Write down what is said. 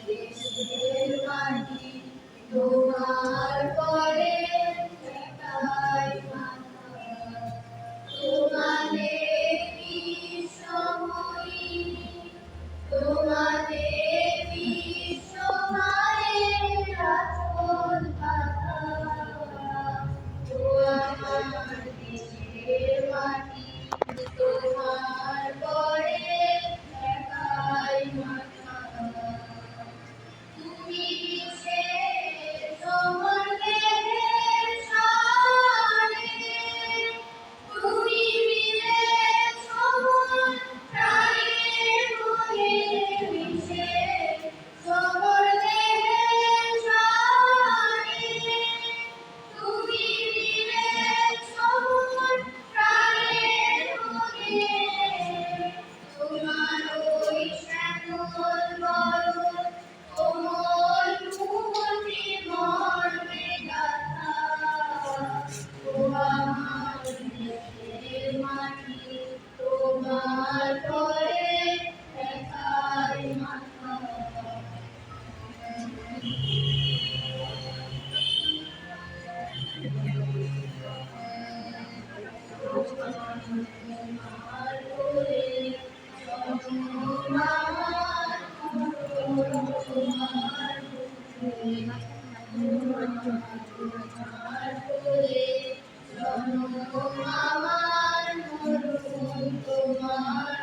দেশের মাটি তোমার পরে ঠেকাই মাথা, তোমাদের বিশ্বময়িনী, তোমাদের বিশ্বমায়ের আঁচল পাতা। ও আমার দেশের মাটি তোমার পরে ঠেকাই মাথা। তুমি বিশ্বের সমরদের সারে, তুমি বীরের সমর প্রাণের মনে বিশ্বের সমরদের সারে, তুমি বীরের সমর প্রাণের মনে। তোমার ওই শ্যামল বরণ কোমল মূর্তি মর্মে গাথা। ও আমার দেশের মাটি তোমার পরে ঠেকাই মাথা। তোমার কোলে জন্ম আমার, তোমার কোলে জন্ম আমার, মরণ তোমার